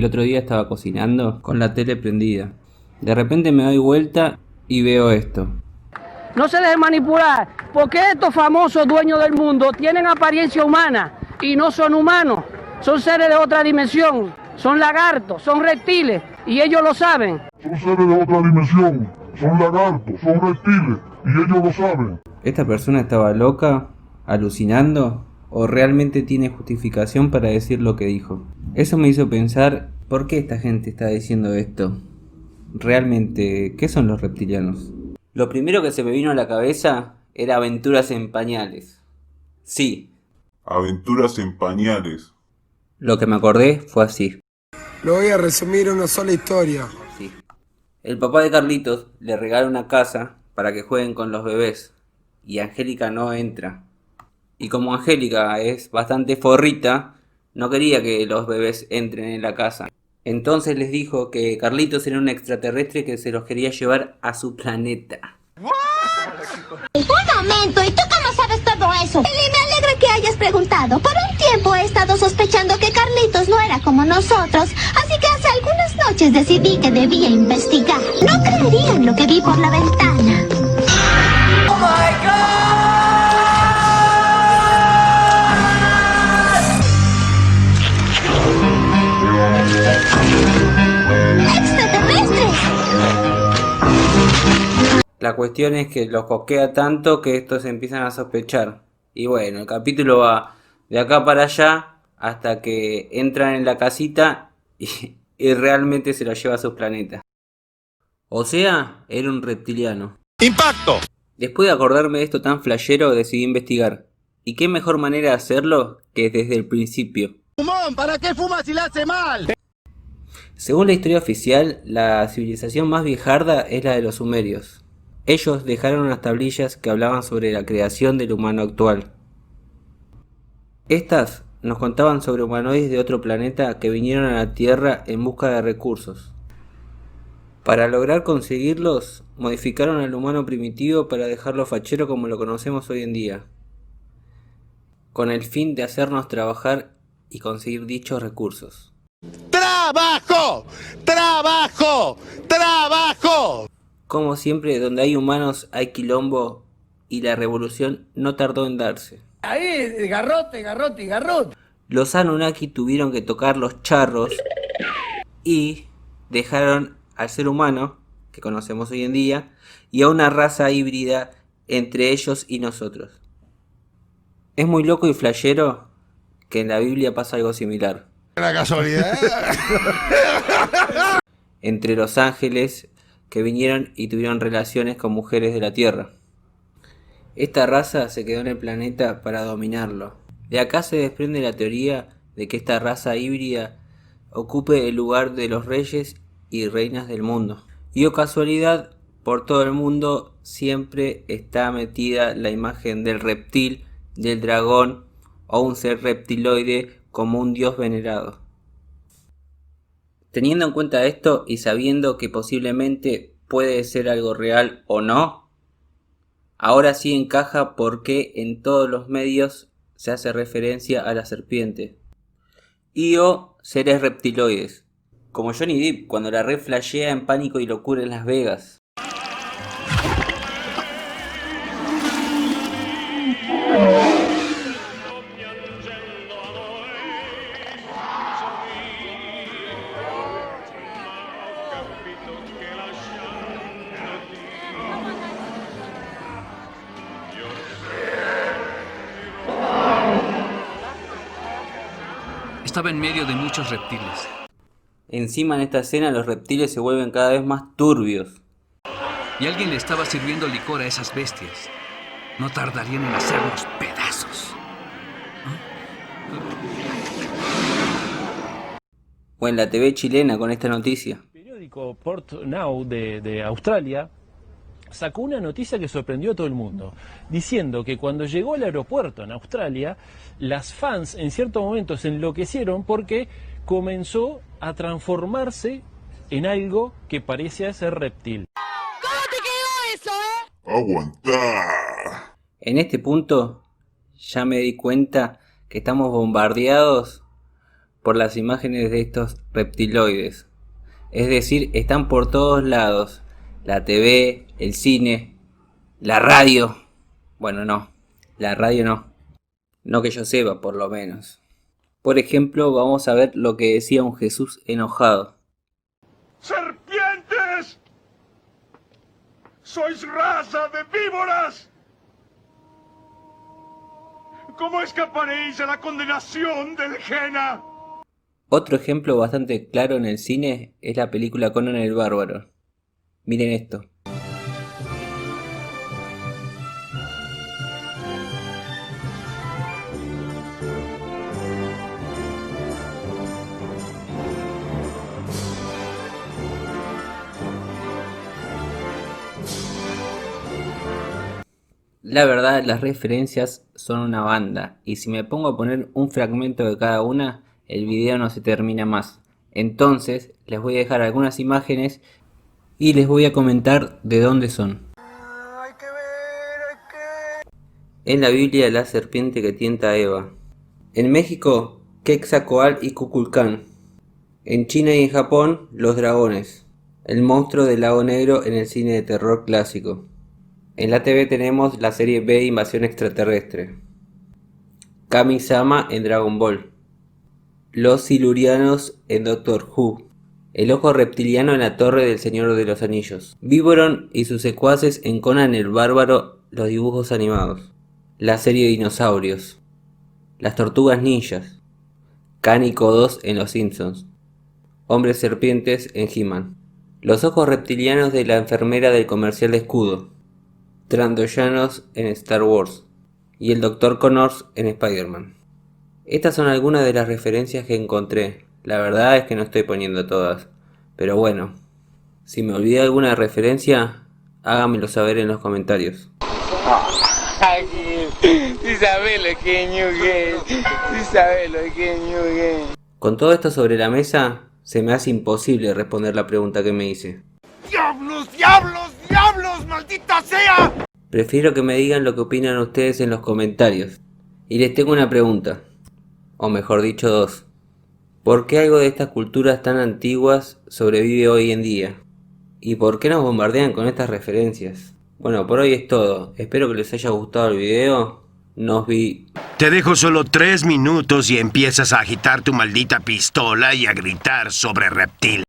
El otro día estaba cocinando con la tele prendida. De repente me doy vuelta y veo esto. No se dejen manipular, porque estos famosos dueños del mundo tienen apariencia humana y no son humanos. Son seres de otra dimensión, son lagartos, son reptiles y ellos lo saben. Son seres de otra dimensión, son lagartos, son reptiles y ellos lo saben. ¿Esta persona estaba loca, alucinando o realmente tiene justificación para decir lo que dijo? Eso me hizo pensar, ¿por qué esta gente está diciendo esto? Realmente, ¿qué son los reptilianos? Lo primero que se me vino a la cabeza era Aventuras en Pañales. Sí. Aventuras en Pañales. Lo que me acordé fue así. Lo voy a resumir en una sola historia. Sí. El papá de Carlitos le regala una casa para que jueguen con los bebés y Angélica no entra. Y como Angélica es bastante forrita, no quería que los bebés entren en la casa. Entonces les dijo que Carlitos era un extraterrestre que se los quería llevar a su planeta. Un momento, ¿y tú cómo sabes todo eso? Y me alegra que hayas preguntado. Por un tiempo he estado sospechando que Carlitos no era como nosotros, así que hace algunas noches decidí que debía investigar. No creerían lo que vi por la ventana. ¡Oh my God! ¡Extraterrestres! La cuestión es que los cosquea tanto que estos empiezan a sospechar. Y bueno, el capítulo va de acá para allá hasta que entran en la casita y realmente se lo lleva a sus planetas. O sea, era un reptiliano. ¡Impacto! Después de acordarme de esto tan flashero, decidí investigar. ¿Y qué mejor manera de hacerlo que desde el principio? ¡Fumón! ¿Para qué fumas si la hace mal? Según la historia oficial, la civilización más viejarda es la de los sumerios. Ellos dejaron unas tablillas que hablaban sobre la creación del humano actual. Estas nos contaban sobre humanoides de otro planeta que vinieron a la Tierra en busca de recursos. Para lograr conseguirlos, modificaron al humano primitivo para dejarlo fachero como lo conocemos hoy en día, con el fin de hacernos trabajar y conseguir dichos recursos. ¡Trabajo! ¡Trabajo! ¡Trabajo! Como siempre, donde hay humanos hay quilombo y la revolución no tardó en darse. Ahí, garrote, garrote, garrote. Los Anunnaki tuvieron que tocar los charros y dejaron al ser humano, que conocemos hoy en día, y a una raza híbrida entre ellos y nosotros. Es muy loco y flashero que en la Biblia pasa algo similar. La casualidad. Entre los ángeles que vinieron y tuvieron relaciones con mujeres de la Tierra. Esta raza se quedó en el planeta para dominarlo. De acá se desprende la teoría de que esta raza híbrida ocupe el lugar de los reyes y reinas del mundo. Y o casualidad, por todo el mundo siempre está metida la imagen del reptil, del dragón o un ser reptiloide como un dios venerado. Teniendo en cuenta esto y sabiendo que posiblemente puede ser algo real o no, ahora sí encaja porque en todos los medios se hace referencia a la serpiente. Y o seres reptiloides, como Johnny Depp cuando la red flashea en Pánico y Locura en Las Vegas. Estaba en medio de muchos reptiles. Encima en esta escena los reptiles se vuelven cada vez más turbios. Y alguien le estaba sirviendo licor a esas bestias. No tardarían en hacernos pedazos. O en la TV chilena con esta noticia. El periódico Port Now de Australia sacó una noticia que sorprendió a todo el mundo, diciendo que cuando llegó al aeropuerto en Australia, las fans en cierto momento se enloquecieron porque comenzó a transformarse en algo que parecía ser reptil. ¿Cómo te quedó eso, ¡Aguantá! En este punto ya me di cuenta que estamos bombardeados por las imágenes de estos reptiloides. Es decir, están por todos lados. La TV, el cine, la radio. Bueno, no, la radio no. No que yo sepa, por lo menos. Por ejemplo, vamos a ver lo que decía un Jesús enojado. ¡Serpientes! ¡Sois raza de víboras! ¿Cómo escaparéis a la condenación del Gehenna? Otro ejemplo bastante claro en el cine es la película Conan el Bárbaro. Miren esto. La verdad, las referencias son una banda, y si me pongo a poner un fragmento de cada una, el video no se termina más. Entonces, les voy a dejar algunas imágenes y les voy a comentar de dónde son. En la Biblia, la serpiente que tienta a Eva. En México, Quetzalcóatl y Kukulcán. En China y en Japón, los dragones. El monstruo del lago negro en el cine de terror clásico. En la TV tenemos la serie B Invasión Extraterrestre. Kami-sama en Dragon Ball. Los silurianos en Doctor Who. El ojo reptiliano en la Torre del Señor de los Anillos. Víboron y sus secuaces en Conan el Bárbaro, los dibujos animados. La serie de dinosaurios. Las tortugas ninjas. Cánico 2 en Los Simpsons. Hombres serpientes en He-Man. Los ojos reptilianos de la enfermera del comercial de escudo. Trandoyanos en Star Wars y el Dr. Connors en Spider-Man. Estas son algunas de las referencias que encontré. La verdad es que no estoy poniendo todas, pero bueno, si me olvidé alguna referencia, háganmelo saber en los comentarios. Con todo esto sobre la mesa, se me hace imposible responder la pregunta que me hice. ¡Diablos, diablos, diablos, maldita sea! Prefiero que me digan lo que opinan ustedes en los comentarios. Y les tengo una pregunta, o mejor dicho dos. ¿Por qué algo de estas culturas tan antiguas sobrevive hoy en día? ¿Y por qué nos bombardean con estas referencias? Bueno, por hoy es todo. Espero que les haya gustado el video. Nos vi. Te dejo solo 3 minutos y empiezas a agitar tu maldita pistola y a gritar sobre reptil.